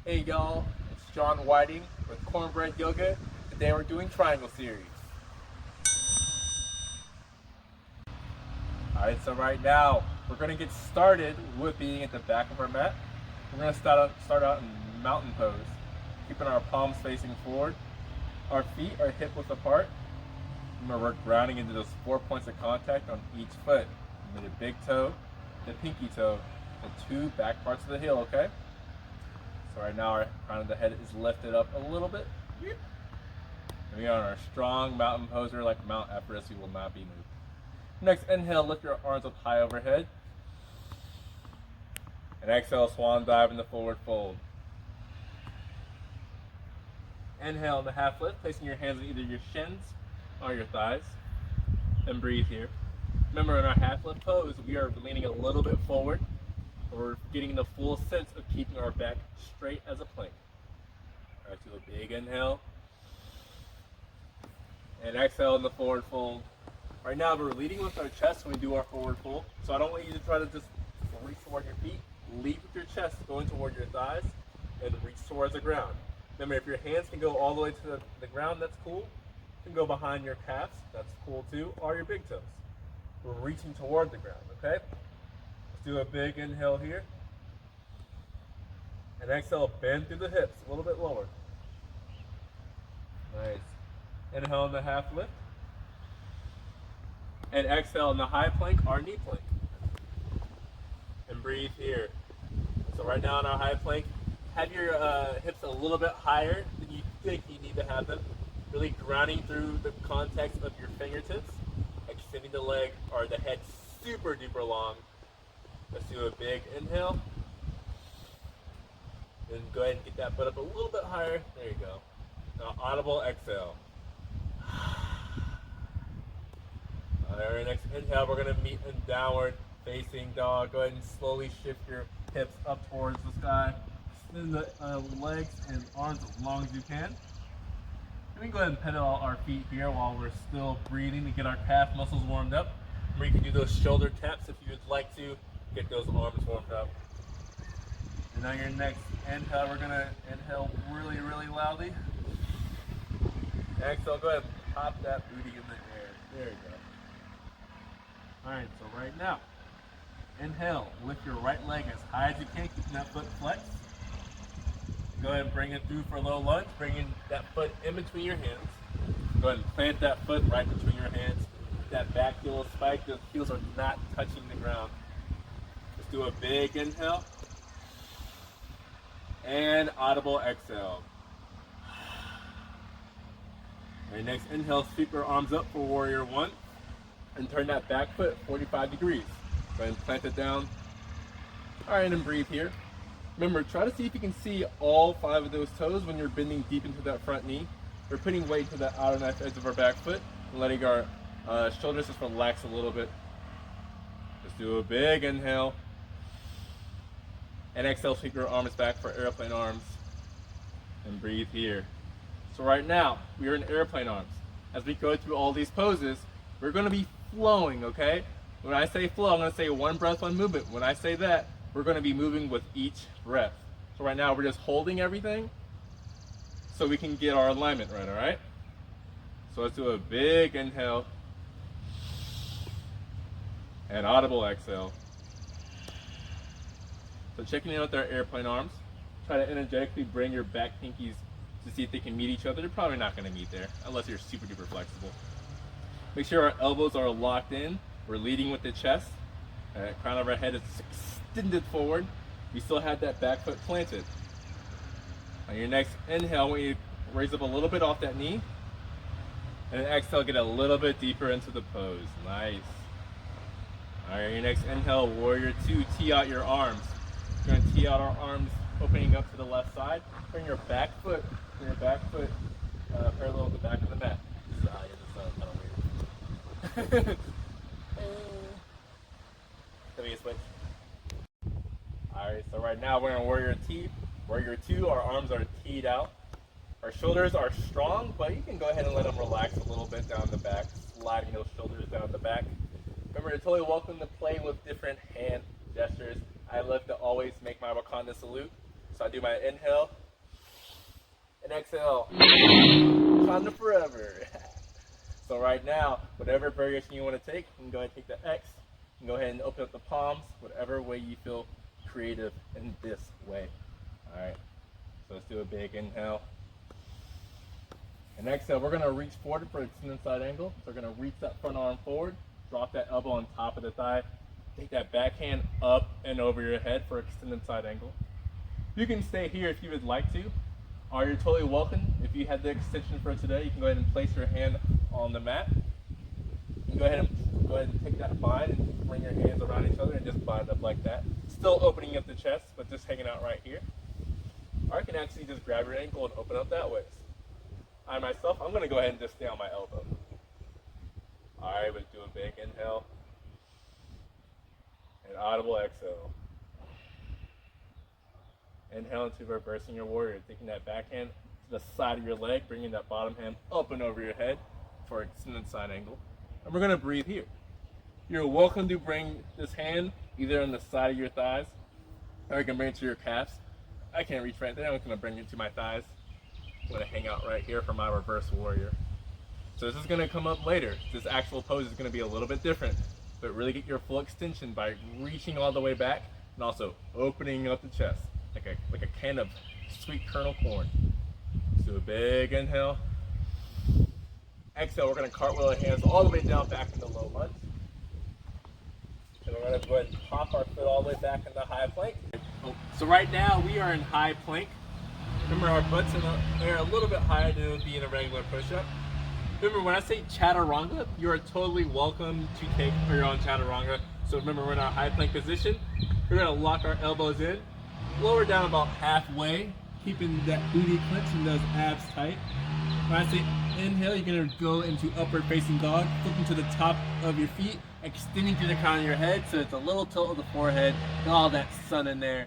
Hey y'all, it's John Whiting with Cornbread Yoga. Today we're doing triangle series. Alright, so right now we're going to get started with being at the back of our mat. We're going to start out in mountain pose, keeping our palms facing forward. Our feet are hip width apart. Remember, we're grounding into those 4 points of contact on each foot. Remember the big toe, the pinky toe, and 2 back parts of the heel, okay? So right now our crown of the head is lifted up a little bit. And we are in our strong mountain poser like Mount Everest. We will not be moved. Next, inhale, lift your arms up high overhead. And exhale, swan dive in the forward fold. Inhale in the half lift, placing your hands on either your shins or your thighs. And breathe here. Remember, in our half lift pose, we are leaning a little bit forward. We're getting the full sense of keeping our back straight as a plank. All right, do a big inhale. And exhale in the forward fold. Right now, we're leading with our chest when we do our forward fold. So I don't want you to try to just reach toward your feet. Lead with your chest going toward your thighs and reach towards the ground. Remember, if your hands can go all the way to the ground, that's cool. You can go behind your calves, that's cool too, or your big toes. We're reaching toward the ground, okay? Let's do a big inhale here. And exhale, bend through the hips, a little bit lower. Nice. Inhale in the half lift. And exhale in the high plank or knee plank. And breathe here. So right now in our high plank, have your hips a little bit higher than you think you need to have them. Really grounding through the context of your fingertips. Extending the leg or the head super duper long. Let's do a big inhale. Then go ahead and get that butt up a little bit higher. There you go. Now audible exhale. Alright, next inhale, we're going to meet in downward facing dog. Go ahead and slowly shift your hips up towards the sky. Extend the legs and arms as long as you can. And we can go ahead and pedal our feet here while we're still breathing to get our calf muscles warmed up. Remember, you can do those shoulder taps if you would like to get those arms warmed up. And now your next inhale, we're going to inhale really, really loudly. Exhale, go ahead and pop that booty in the air. There you go. Alright, so right now, inhale, lift your right leg as high as you can, keeping that foot flexed. Go ahead and bring it through for a low lunge, bringing that foot in between your hands. Go ahead and plant that foot right between your hands. That back heel is spiked, the heels are not touching the ground. Let's do a big inhale. And audible exhale. Alright, next inhale, sweep your arms up for warrior one. And turn that back foot 45 degrees. Go ahead and plant it down. All right, and breathe here. Remember, try to see if you can see all 5 of those toes when you're bending deep into that front knee. We're putting weight to the outer knife edge of our back foot and letting our shoulders just relax a little bit. Let's do a big inhale. And exhale, sweep your arms back for airplane arms. And breathe here. So right now, we are in airplane arms. As we go through all these poses, we're going to be flowing, okay? When I say flow, I'm going to say one breath, one movement. When I say that, we're going to be moving with each breath. So right now, we're just holding everything so we can get our alignment right, all right? So let's do a big inhale and audible exhale. So checking in with our airplane arms, try to energetically bring your back pinkies to see if they can meet each other. They're probably not going to meet there unless you're super duper flexible. Make sure our elbows are locked in. We're leading with the chest. Crown of our head is extended forward. We still have that back foot planted. On your next inhale, when you raise up a little bit off that knee, and then exhale, get a little bit deeper into the pose. Nice. All right, your next inhale, warrior two, tee out your arms. We're gonna tee out our arms, opening up to the left side. Bring your back foot, parallel with the back of the mat. This is kind of weird. Let me switch. Alright, so right now we're in warrior two, our arms are teed out. Our shoulders are strong, but you can go ahead and let them relax a little bit down the back, sliding those shoulders down the back. Remember, you're totally welcome to play with different hand gestures. I love to always make my Wakanda salute. So I do my inhale and exhale. Time to forever. So right now, whatever variation you want to take, you can go ahead and take the X. You can go ahead and open up the palms, whatever way you feel creative in this way. All right, so let's do a big inhale. And exhale, we're gonna reach forward for extended side angle. So we're gonna reach that front arm forward, drop that elbow on top of the thigh, take that backhand up and over your head for extended side angle. You can stay here if you would like to, or you're totally welcome. If you had the extension for today, you can go ahead and place your hand on the mat. You can go ahead and take that bind and bring your hands around each other and just bind up like that. Still opening up the chest, but just hanging out right here. Or you can actually just grab your ankle and open up that way. I myself, I'm gonna go ahead and just stay on my elbow. All right, let's do a big inhale. And audible exhale. Inhale into reversing your warrior, taking that backhand to the side of your leg, bringing that bottom hand up and over your head for extended side angle. And we're gonna breathe here. You're welcome to bring this hand either on the side of your thighs, or you can bring it to your calves. I can't reach right there, I'm gonna bring it to my thighs. I'm gonna hang out right here for my reverse warrior. So this is gonna come up later. This actual pose is gonna be a little bit different, but really get your full extension by reaching all the way back and also opening up the chest, like a can of sweet kernel corn. Let's do a big inhale. Exhale, we're gonna cartwheel our hands all the way down back into low lunge. And we're gonna go ahead and pop our foot all the way back into high plank. So right now we are in high plank. Remember, our butts in the air a little bit higher than it would be in a regular push-up. Remember, when I say chaturanga, you are totally welcome to take your own chaturanga. So remember, we're in our high plank position. We're gonna lock our elbows in, lower down about halfway, keeping that booty clenched and those abs tight. When I say inhale, you're gonna go into upward facing dog, flipping to the top of your feet, extending to the crown of your head, so it's a little tilt of the forehead, got all that sun in there.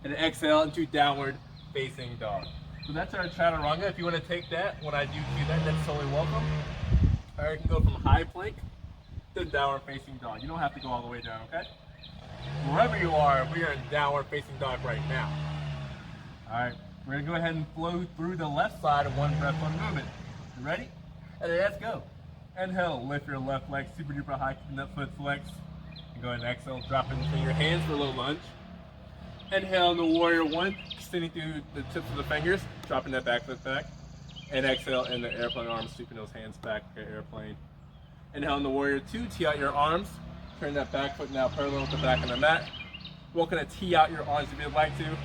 And exhale into downward facing dog. So that's our chaturanga. If you want to take that, when I do that, that's totally welcome. Or you can go from high plank to downward facing dog. You don't have to go all the way down, okay? Wherever you are, we are in downward facing dog right now. All right, we're gonna go ahead and flow through the left side of one breath, one movement. You ready? And then let's go. Inhale, lift your left leg super duper high, keeping that foot flexed. And go ahead and exhale, drop it into your hands for a little lunge. Inhale in the warrior one, extending through the tips of the fingers, dropping that back foot back. And exhale in the airplane arms, sweeping those hands back like an airplane. Inhale in the warrior two, tee out your arms, turn that back foot now parallel with the back of the mat. We're gonna tee out your arms if you'd like to,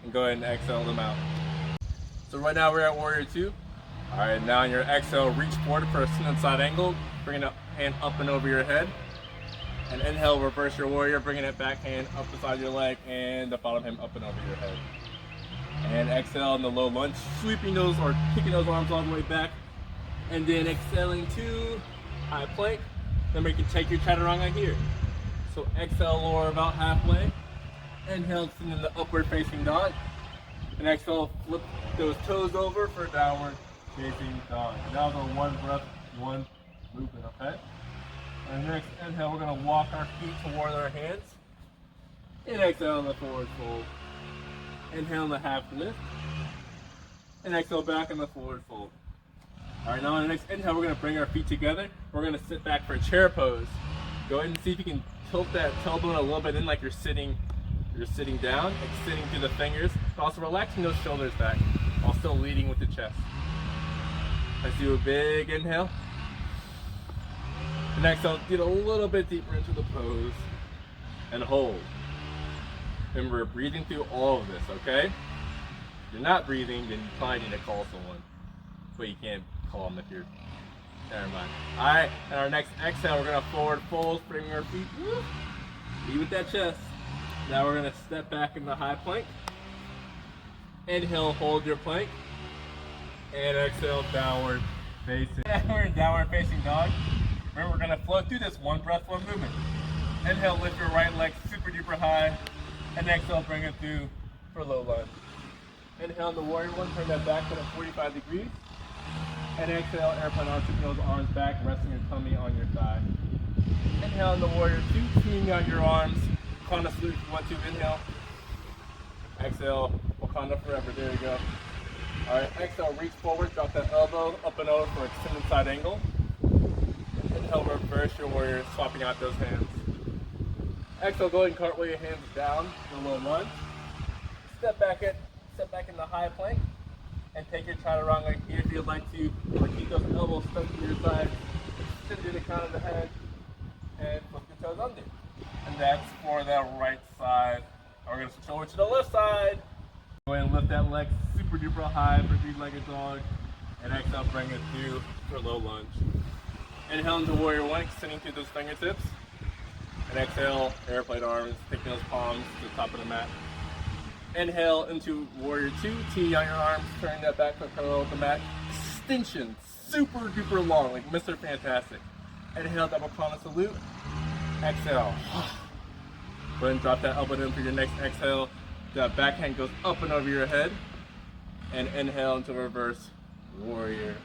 and go ahead and exhale them out. So right now we're at warrior two. All right, now on your exhale, reach forward for a extended side angle, bringing the hand up and over your head. And inhale, reverse your warrior, bringing that back hand up the side of your leg and the bottom hand up and over your head. And exhale in the low lunge, sweeping those or kicking those arms all the way back. And then exhaling to high plank. Then we can take your chaturanga here. So exhale, lower about halfway. Inhale, extend in the upward facing dog. And exhale, flip those toes over for downward facing dog. Now go one breath, one movement, okay? And next inhale, we're gonna walk our feet toward our hands. And exhale in the forward fold. Inhale in the half lift. And exhale back in the forward fold. All right, now on the next inhale, we're gonna bring our feet together. We're gonna sit back for a chair pose. Go ahead and see if you can tilt that tailbone a little bit in like you're sitting down, extending through the fingers, but also relaxing those shoulders back while still leading with the chest. Let's do a big inhale. And exhale, get a little bit deeper into the pose and hold. Remember, breathing through all of this, okay? If you're not breathing, then you probably need to call someone. But you can't call them if you're, never mind. All right, and our next exhale, we're gonna forward fold, bringing our feet, lead with that chest. Now we're gonna step back into high plank. Inhale, hold your plank. And exhale, downward facing. And we're in downward facing dog. Remember, we're gonna flow through this one breath, one movement. Inhale, lift your right leg super duper high. And exhale, bring it through for low lunge. Inhale in the warrior one, turn that back foot at 45 degrees. And exhale, airplane arms, keeping those arms back, resting your tummy on your thigh. Inhale in the warrior two, teeing out your arms. Climb a salute if you want to. Inhale. Exhale, Wakanda forever. There you go. All right, exhale, reach forward, drop that elbow up and over for extended side angle. Inhale, reverse your warrior, swapping out those hands. Exhale, go ahead and cartwheel your hands down in a little lunge. Step back in the high plank, and take your chaturanga here if you'd like to. Keep those elbows stuck to your side, extend to the crown of the head, and flip your toes under. And that's for the right side. Now we're going to switch over to the left side. Go ahead and lift that leg super duper high for three-legged dog. And exhale, bring it through for a low lunge. Inhale into warrior one, extending through those fingertips. And exhale, airplane arms, taking those palms to the top of the mat. Inhale into warrior two, tee on your arms, turn that back foot parallel with the mat. Extension, super duper long, like Mr. Fantastic. Inhale, double prana salute. Exhale. Go ahead and drop that elbow in for your next exhale. The backhand goes up and over your head. And inhale into reverse warrior.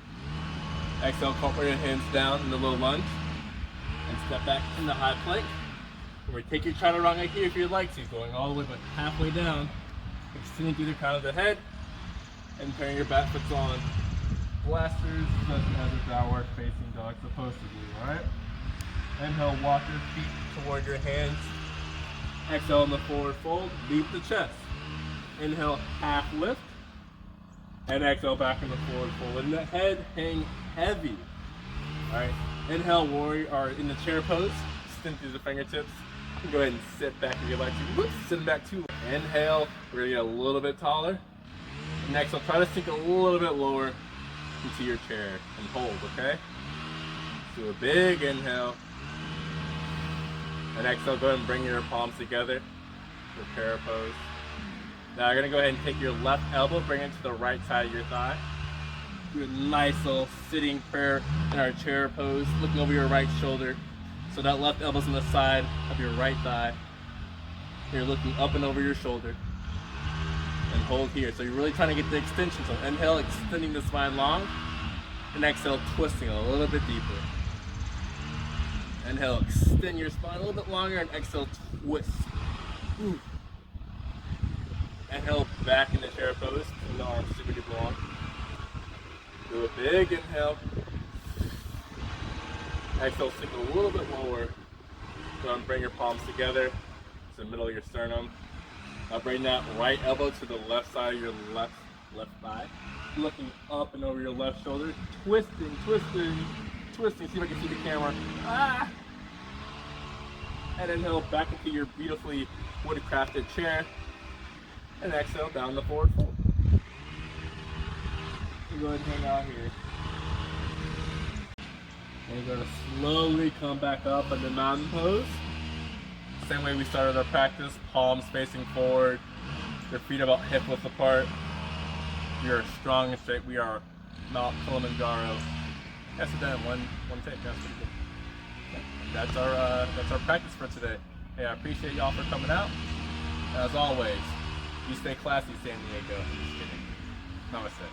Exhale, cartwheel your hands down in the low lunge. And step back in the high plank. Or take your chaturanga here if you'd like to, going all the way but halfway down. Extending through the crown of the head. And turning your back foot on. Blasters, just as a downward facing dog supposed to do, alright? Inhale, walk your feet toward your hands. Exhale in the forward fold, leap the chest. Inhale, half lift. And exhale back in the forward fold. And the head hang heavy. Alright, inhale, warrior, or in the chair pose, extend through the fingertips. Go ahead and sit back if you'd like to. Whoops, sitting back too low. Inhale, we're gonna get a little bit taller. And exhale, try to sink a little bit lower into your chair and hold, okay? Do a big inhale. And exhale, go ahead and bring your palms together for prayer pose. Now you're gonna go ahead and take your left elbow, bring it to the right side of your thigh. Do a nice little sitting prayer in our chair pose, looking over your right shoulder. So that left elbow's on the side of your right thigh. You're looking up and over your shoulder. And hold here. So you're really trying to get the extension. So inhale, extending the spine long. And exhale, twisting a little bit deeper. Inhale, extend your spine a little bit longer, and exhale, twist. Ooh. Inhale, back in the chair pose, and the arms super duper long. Do a big inhale. Exhale, sink a little bit lower. Go and bring your palms together to the middle of your sternum. Now bring that right elbow to the left side of your left thigh. Looking up and over your left shoulder. Twisting, twisting, twisting. See if I can see the camera. Ah! And inhale back into your beautifully wood-crafted chair. And exhale down the forward fold. You go ahead and hang out here. And you're going to slowly come back up in the mountain pose. Same way we started our practice. Palms facing forward. Your feet about hip width apart. You're strong and straight. We are Mount Kilimanjaro. That's it. One take. That's pretty good. That's our practice for today. Hey, I appreciate y'all for coming out. As always, you stay classy, San Diego. Just kidding. Namaste.